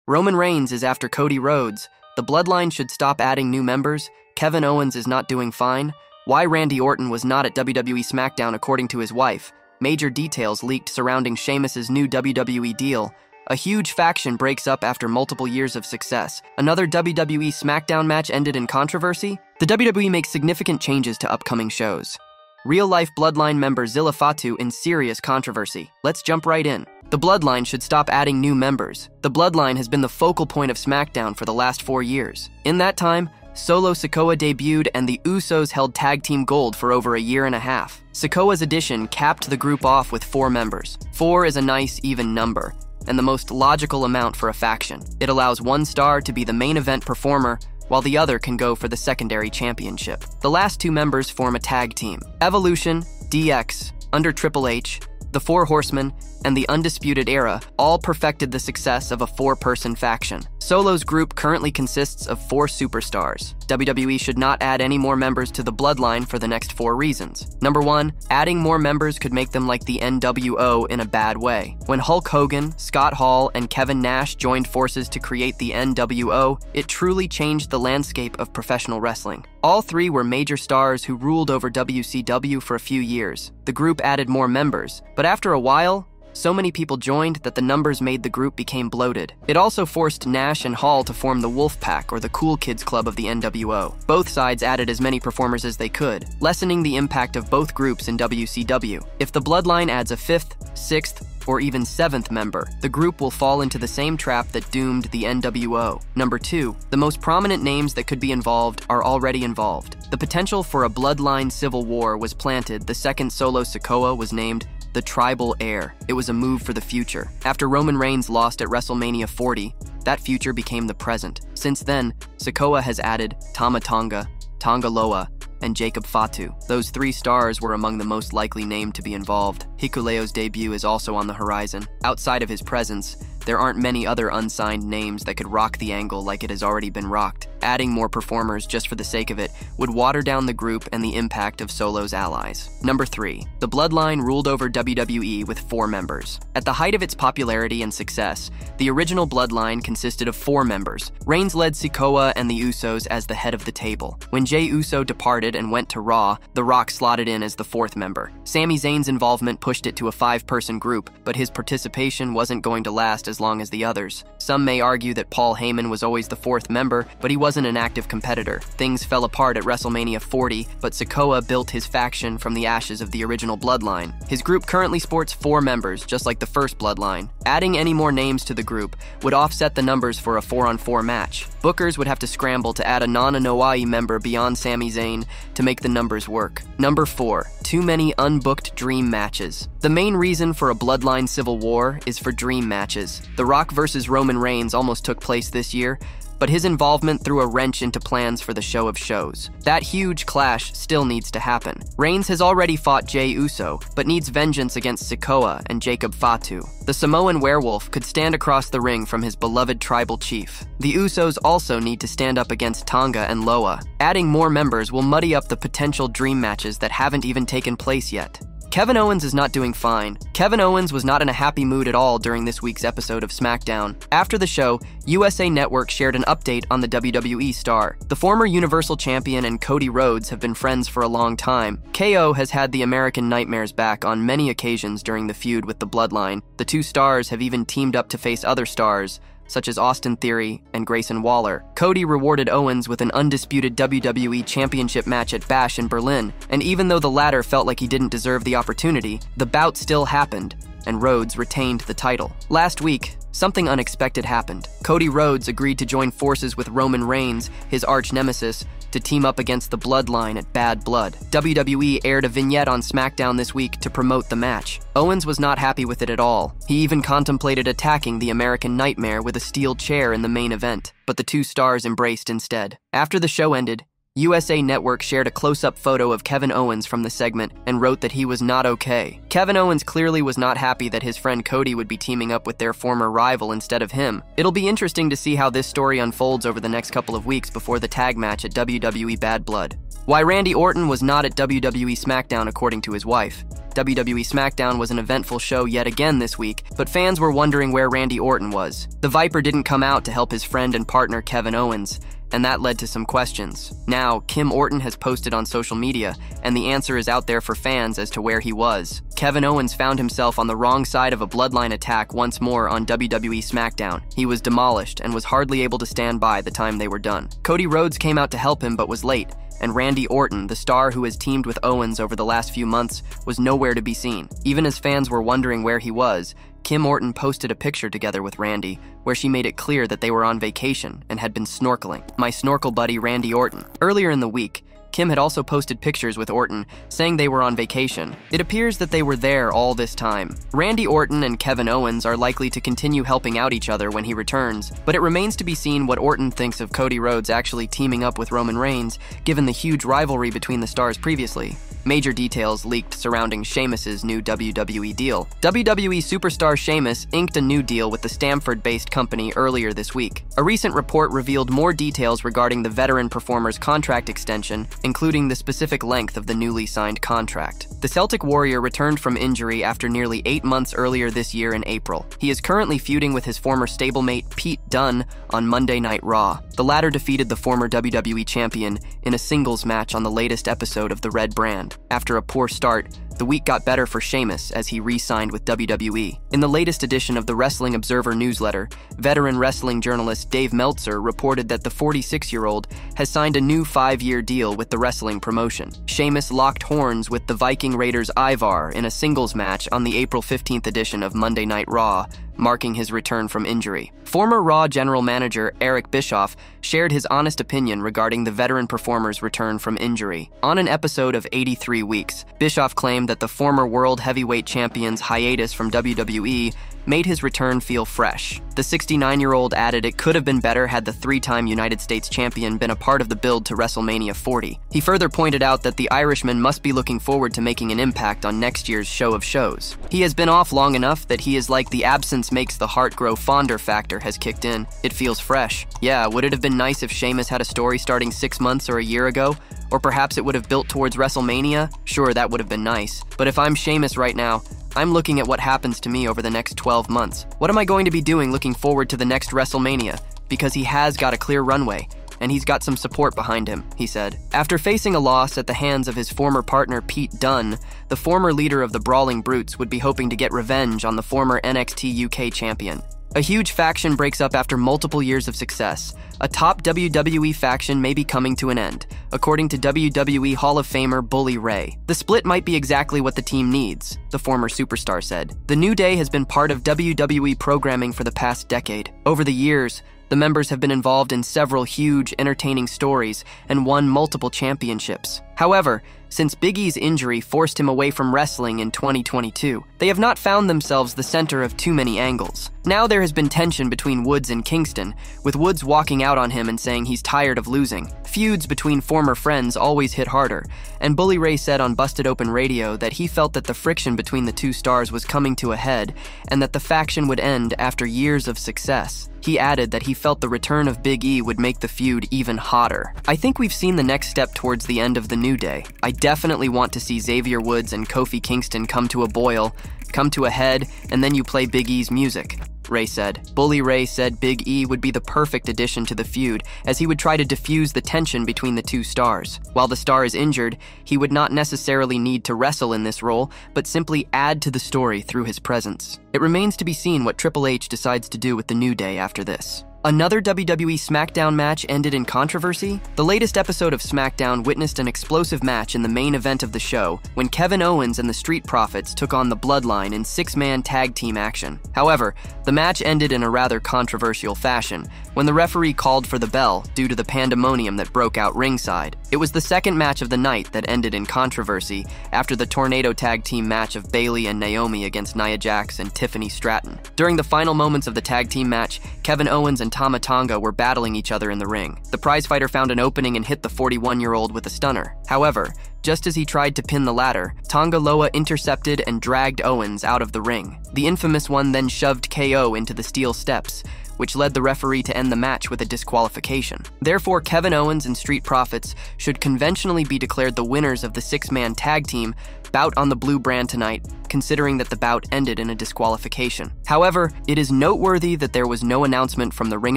Roman Reigns is after Cody Rhodes. The Bloodline should stop adding new members. Kevin Owens is not doing fine. Why Randy Orton was not at WWE SmackDown according to his wife. Major details leaked surrounding Sheamus' new WWE deal. A huge faction breaks up after multiple years of success. Another WWE SmackDown match ended in controversy. The WWE makes significant changes to upcoming shows. Real-life Bloodline member Zilla Fatu in serious controversy. Let's jump right in. The Bloodline should stop adding new members. The Bloodline has been the focal point of SmackDown for the last 4 years. In that time, Solo Sikoa debuted and the Usos held tag team gold for over a year and a half. Sikoa's addition capped the group off with 4 members. 4 is a nice, even number, and the most logical amount for a faction. It allows one star to be the main event performer, while the other can go for the secondary championship. The last 2 members form a tag team. Evolution, DX, under Triple H, the 4 Horsemen, and the Undisputed Era all perfected the success of a 4-person faction. Solo's group currently consists of 4 superstars. WWE should not add any more members to the Bloodline for the next 4 reasons. Number 1, adding more members could make them like the NWO in a bad way. When Hulk Hogan, Scott Hall, and Kevin Nash joined forces to create the NWO, it truly changed the landscape of professional wrestling. All 3 were major stars who ruled over WCW for a few years. The group added more members, but after a while, so many people joined that the numbers made the group became bloated. It also forced Nash and Hall to form the Wolfpack, or the Cool Kids Club of the NWO. Both sides added as many performers as they could, lessening the impact of both groups in WCW. If the Bloodline adds a 5th, 6th, or even 7th member, the group will fall into the same trap that doomed the NWO. Number 2, the most prominent names that could be involved are already involved. The potential for a Bloodline civil war was planted the second Solo Sikoa was named the Tribal Heir. It was a move for the future. After Roman Reigns lost at WrestleMania 40, that future became the present. Since then, Sikoa has added Tama Tonga, Tonga Loa, and Jacob Fatu. Those 3 stars were among the most likely named to be involved. Hikuleo's debut is also on the horizon. Outside of his presence, there aren't many other unsigned names that could rock the angle like it has already been rocked. Adding more performers just for the sake of it would water down the group and the impact of Solo's allies. Number 3, the Bloodline ruled over WWE with 4 members. At the height of its popularity and success, the original Bloodline consisted of 4 members. Reigns led Sikoa and the Usos as the head of the table. When Jey Uso departed and went to Raw, The Rock slotted in as the 4th member. Sami Zayn's involvement pushed it to a 5-person group, but his participation wasn't going to last as long as the others. Some may argue that Paul Heyman was always the 4th member, but he wasn't an active competitor. Things fell apart at WrestleMania 40, but Sikoa built his faction from the ashes of the original Bloodline. His group currently sports 4 members, just like the first Bloodline. Adding any more names to the group would offset the numbers for a 4-on-4 match. Bookers would have to scramble to add a non-Anoa'i member beyond Sami Zayn to make the numbers work. Number 4, too many unbooked dream matches. The main reason for a Bloodline civil war is for dream matches. The Rock versus Roman Reigns almost took place this year, but his involvement threw a wrench into plans for the show of shows. That huge clash still needs to happen. Reigns has already fought Jey Uso, but needs vengeance against Sikoa and Jacob Fatu. The Samoan werewolf could stand across the ring from his beloved tribal chief. The Usos also need to stand up against Tonga and Loa. Adding more members will muddy up the potential dream matches that haven't even taken place yet. Kevin Owens is not doing fine. Kevin Owens was not in a happy mood at all during this week's episode of SmackDown. After the show, USA Network shared an update on the WWE star. The former Universal Champion and Cody Rhodes have been friends for a long time. KO has had the American Nightmares back on many occasions during the feud with the Bloodline. The 2 stars have even teamed up to face other stars, such as Austin Theory and Grayson Waller. Cody rewarded Owens with an undisputed WWE Championship match at Bash in Berlin, and even though the latter felt like he didn't deserve the opportunity, the bout still happened, and Rhodes retained the title. Last week, something unexpected happened. Cody Rhodes agreed to join forces with Roman Reigns, his arch-nemesis, to team up against the Bloodline at Bad Blood. WWE aired a vignette on SmackDown this week to promote the match. Owens was not happy with it at all. He even contemplated attacking the American Nightmare with a steel chair in the main event, but the 2 stars embraced instead. After the show ended, USA Network shared a close-up photo of Kevin Owens from the segment and wrote that he was not okay. Kevin Owens clearly was not happy that his friend Cody would be teaming up with their former rival instead of him. It'll be interesting to see how this story unfolds over the next couple of weeks before the tag match at WWE Bad Blood. Why Randy Orton was not at WWE SmackDown according to his wife. WWE SmackDown was an eventful show yet again this week, but fans were wondering where Randy Orton was. The Viper didn't come out to help his friend and partner Kevin Owens, and that led to some questions. Now, Kim Orton has posted on social media, and the answer is out there for fans as to where he was. Kevin Owens found himself on the wrong side of a Bloodline attack once more on WWE SmackDown. He was demolished and was hardly able to stand by the time they were done. Cody Rhodes came out to help him but was late, and Randy Orton, the star who has teamed with Owens over the last few months, was nowhere to be seen. Even as fans were wondering where he was, Kim Orton posted a picture together with Randy, where she made it clear that they were on vacation and had been snorkeling. My snorkel buddy Randy Orton. Earlier in the week, Kim had also posted pictures with Orton, saying they were on vacation. It appears that they were there all this time. Randy Orton and Kevin Owens are likely to continue helping out each other when he returns, but it remains to be seen what Orton thinks of Cody Rhodes actually teaming up with Roman Reigns, given the huge rivalry between the stars previously. Major details leaked surrounding Sheamus's new WWE deal. WWE superstar Sheamus inked a new deal with the Stamford-based company earlier this week. A recent report revealed more details regarding the veteran performer's contract extension, including the specific length of the newly signed contract. The Celtic Warrior returned from injury after nearly 8 months earlier this year in April. He is currently feuding with his former stablemate Pete Dunne on Monday Night Raw. The latter defeated the former WWE champion in a singles match on the latest episode of The Red Brand. After a poor start, the week got better for Sheamus as he re-signed with WWE. In the latest edition of the Wrestling Observer newsletter, veteran wrestling journalist Dave Meltzer reported that the 46-year-old has signed a new 5-year deal with the wrestling promotion. Sheamus locked horns with the Viking Raiders Ivar in a singles match on the April 15th edition of Monday Night Raw, marking his return from injury. Former Raw general manager Eric Bischoff shared his honest opinion regarding the veteran performer's return from injury. On an episode of 83 Weeks, Bischoff claimed that the former World Heavyweight Champion's hiatus from WWE made his return feel fresh. The 69-year-old added it could have been better had the 3-time United States champion been a part of the build to WrestleMania 40. He further pointed out that the Irishman must be looking forward to making an impact on next year's show of shows. He has been off long enough that he is like the absence makes the heart grow fonder factor has kicked in. It feels fresh. Yeah, would it have been nice if Sheamus had a story starting 6 months or a year ago? Or perhaps it would have built towards WrestleMania? Sure, that would have been nice. But if I'm Sheamus right now, I'm looking at what happens to me over the next 12 months. What am I going to be doing looking forward to the next WrestleMania? Because he has got a clear runway, and he's got some support behind him, he said. After facing a loss at the hands of his former partner Pete Dunne, the former leader of the Brawling Brutes would be hoping to get revenge on the former NXT UK champion. A huge faction breaks up after multiple years of success. A top WWE faction may be coming to an end, according to WWE Hall of Famer Bully Ray. The split might be exactly what the team needs, the former superstar said. The New Day has been part of WWE programming for the past decade. Over the years, the members have been involved in several huge, entertaining stories and won multiple championships. However, since Big E's injury forced him away from wrestling in 2022, they have not found themselves the center of too many angles. Now there has been tension between Woods and Kingston, with Woods walking out on him and saying he's tired of losing. Feuds between former friends always hit harder, and Bully Ray said on Busted Open Radio that he felt that the friction between the two stars was coming to a head and that the faction would end after years of success. He added that he felt the return of Big E would make the feud even hotter. I think we've seen the next step towards the end of the New Day. I definitely want to see Xavier Woods and Kofi Kingston come to a boil, come to a head, and then you play Big E's music, Ray said. Bully Ray said Big E would be the perfect addition to the feud, as he would try to diffuse the tension between the two stars. While the star is injured, he would not necessarily need to wrestle in this role, but simply add to the story through his presence. It remains to be seen what Triple H decides to do with the New Day after this. Another WWE SmackDown match ended in controversy? The latest episode of SmackDown witnessed an explosive match in the main event of the show when Kevin Owens and the Street Profits took on the Bloodline in 6-man tag team action. However, the match ended in a rather controversial fashion when the referee called for the bell due to the pandemonium that broke out ringside. It was the second match of the night that ended in controversy after the Tornado tag team match of Bayley and Naomi against Nia Jax and Tiffany Stratton. During the final moments of the tag team match, Kevin Owens and Tama Tonga were battling each other in the ring. The prizefighter found an opening and hit the 41-year-old with a stunner. However, Just as he tried to pin the latter, Tonga Loa intercepted and dragged Owens out of the ring. The infamous one then shoved KO into the steel steps, which led the referee to end the match with a disqualification. Therefore, Kevin Owens and Street Profits should conventionally be declared the winners of the six-man tag team bout on the blue brand tonight, considering that the bout ended in a disqualification. However, it is noteworthy that there was no announcement from the ring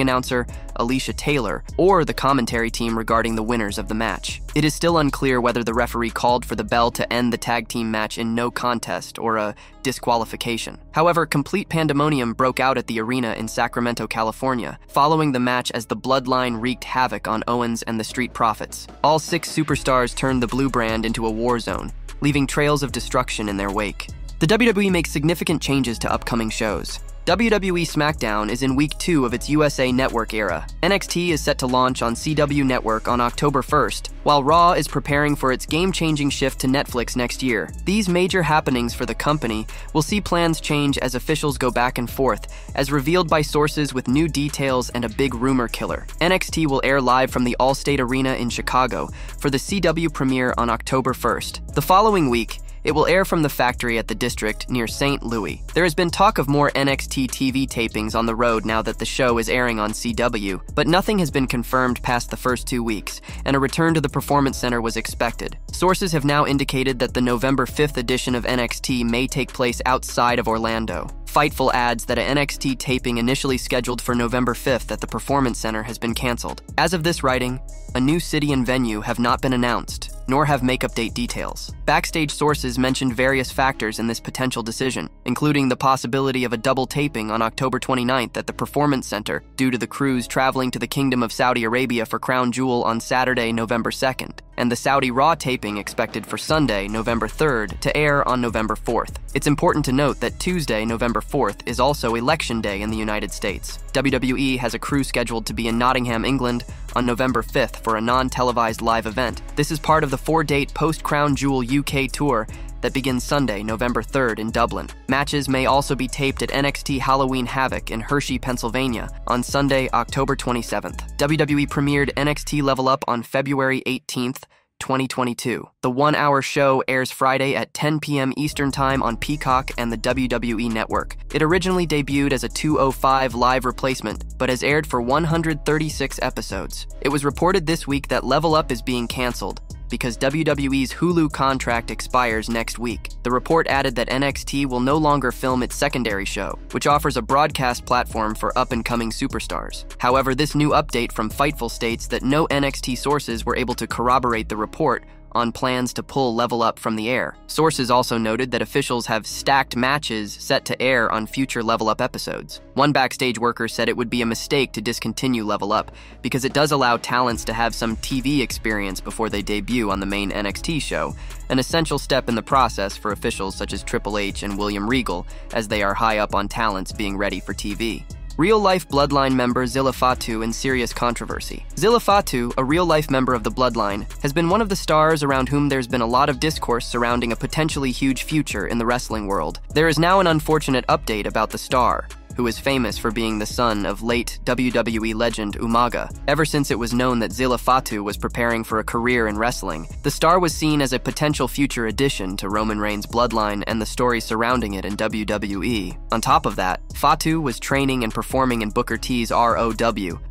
announcer, Alicia Taylor, or the commentary team regarding the winners of the match. It is still unclear whether the referee called for the bell to end the tag team match in no contest or a disqualification. However, complete pandemonium broke out at the arena in Sacramento, California, following the match as the Bloodline wreaked havoc on Owens and the Street Profits. All six superstars turned the blue brand into a war zone, leaving trails of destruction in their wake. The WWE makes significant changes to upcoming shows. WWE SmackDown is in week 2 of its USA Network era. NXT is set to launch on CW Network on October 1st, while Raw is preparing for its game-changing shift to Netflix next year. These major happenings for the company will see plans change as officials go back and forth, as revealed by sources with new details and a big rumor killer. NXT will air live from the Allstate Arena in Chicago for the CW premiere on October 1st. The following week, it will air from the factory at the District near St. Louis. There has been talk of more NXT TV tapings on the road now that the show is airing on CW, but nothing has been confirmed past the first 2 weeks, and a return to the Performance Center was expected. Sources have now indicated that the November 5th edition of NXT may take place outside of Orlando. Fightful adds that an NXT taping initially scheduled for November 5th at the Performance Center has been canceled. As of this writing, a new city and venue have not been announced, nor have makeup date details. Backstage sources mentioned various factors in this potential decision, including the possibility of a double taping on October 29th at the Performance Center due to the crews traveling to the Kingdom of Saudi Arabia for Crown Jewel on Saturday, November 2nd, and the Saudi Raw taping expected for Sunday, November 3rd, to air on November 4th. It's important to note that Tuesday, November 4th, is also Election Day in the United States. WWE has a crew scheduled to be in Nottingham, England, on November 5th for a non-televised live event. This is part of the 4-date post-Crown Jewel UK tour that begins Sunday, November 3rd in Dublin. Matches may also be taped at NXT Halloween Havoc in Hershey, Pennsylvania on Sunday, October 27th. WWE premiered NXT Level Up on February 18th, 2022. The 1-hour show airs Friday at 10 p.m. Eastern Time on Peacock and the WWE Network. It originally debuted as a 2:05 live replacement, but has aired for 136 episodes. It was reported this week that Level Up is being canceled because WWE's Hulu contract expires next week. The report added that NXT will no longer film its secondary show, which offers a broadcast platform for up-and-coming superstars. However, this new update from Fightful states that no NXT sources were able to corroborate the report on plans to pull Level Up from the air. Sources also noted that officials have stacked matches set to air on future Level Up episodes. One backstage worker said it would be a mistake to discontinue Level Up because it does allow talents to have some TV experience before they debut on the main NXT show, an essential step in the process for officials such as Triple H and William Regal, as they are high up on talents being ready for TV. Real-life Bloodline member Zilla Fatu in serious controversy. Zilla Fatu, a real-life member of the Bloodline, has been one of the stars around whom there's been a lot of discourse surrounding a potentially huge future in the wrestling world. There is now an unfortunate update about the star, who is famous for being the son of late WWE legend Umaga. Ever since it was known that Zilla Fatu was preparing for a career in wrestling, the star was seen as a potential future addition to Roman Reigns' bloodline and the story surrounding it in WWE. On top of that, Fatu was training and performing in Booker T's ROW,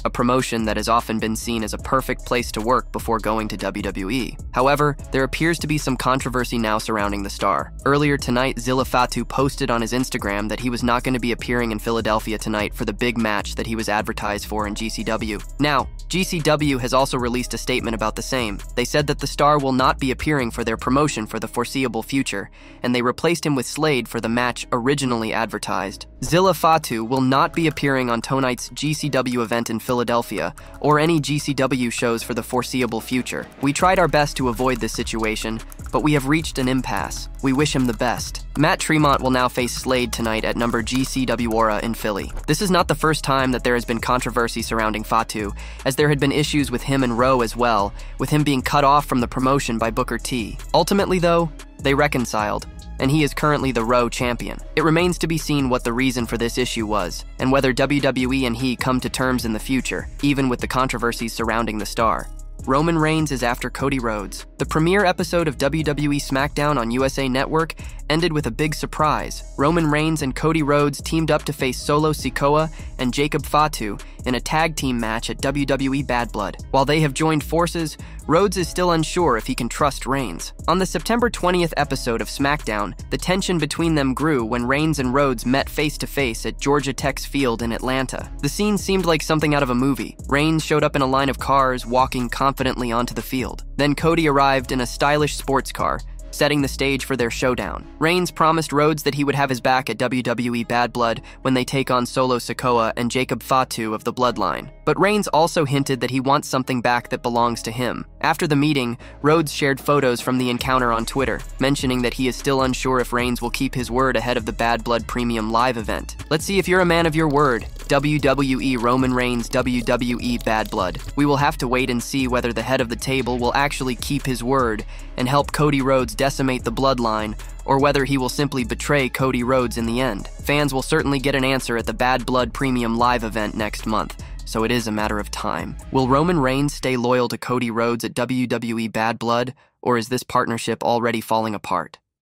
a promotion that has often been seen as a perfect place to work before going to WWE. However, there appears to be some controversy now surrounding the star. Earlier tonight, Zilla Fatu posted on his Instagram that he was not going to be appearing in Philadelphia tonight for the big match that he was advertised for in GCW. Now, GCW has also released a statement about the same. They said that the star will not be appearing for their promotion for the foreseeable future, and they replaced him with Slade for the match originally advertised. Zilla Fatu will not be appearing on tonight's GCW event in Philadelphia, or any GCW shows for the foreseeable future. We tried our best to avoid this situation, but we have reached an impasse. We wish him the best. Matt Tremont will now face Slade tonight at number GCW Aura in Philly. This is not the first time that there has been controversy surrounding Fatu, as there had been issues with him and Rowe as well, with him being cut off from the promotion by Booker T. Ultimately though, they reconciled, and he is currently the Raw champion. It remains to be seen what the reason for this issue was, and whether WWE and he come to terms in the future, even with the controversies surrounding the star. Roman Reigns is after Cody Rhodes. The premiere episode of WWE SmackDown on USA Network ended with a big surprise. Roman Reigns and Cody Rhodes teamed up to face Solo Sikoa and Jacob Fatu in a tag team match at WWE Bad Blood. While they have joined forces, Rhodes is still unsure if he can trust Reigns. On the September 20th episode of SmackDown, the tension between them grew when Reigns and Rhodes met face-to-face at Georgia Tech's field in Atlanta. The scene seemed like something out of a movie. Reigns showed up in a line of cars, walking confidently onto the field. Then Cody arrived in a stylish sports car, setting the stage for their showdown. Reigns promised Rhodes that he would have his back at WWE Bad Blood when they take on Solo Sikoa and Jacob Fatu of the Bloodline. But Reigns also hinted that he wants something back that belongs to him. After the meeting, Rhodes shared photos from the encounter on Twitter, mentioning that he is still unsure if Reigns will keep his word ahead of the Bad Blood Premium Live event. Let's see if you're a man of your word. WWE Roman Reigns, WWE Bad Blood. We will have to wait and see whether the head of the table will actually keep his word and help Cody Rhodes decimate the Bloodline, or whether he will simply betray Cody Rhodes in the end. Fans will certainly get an answer at the Bad Blood Premium Live event next month, so it is a matter of time. Will Roman Reigns stay loyal to Cody Rhodes at WWE Bad Blood, or is this partnership already falling apart?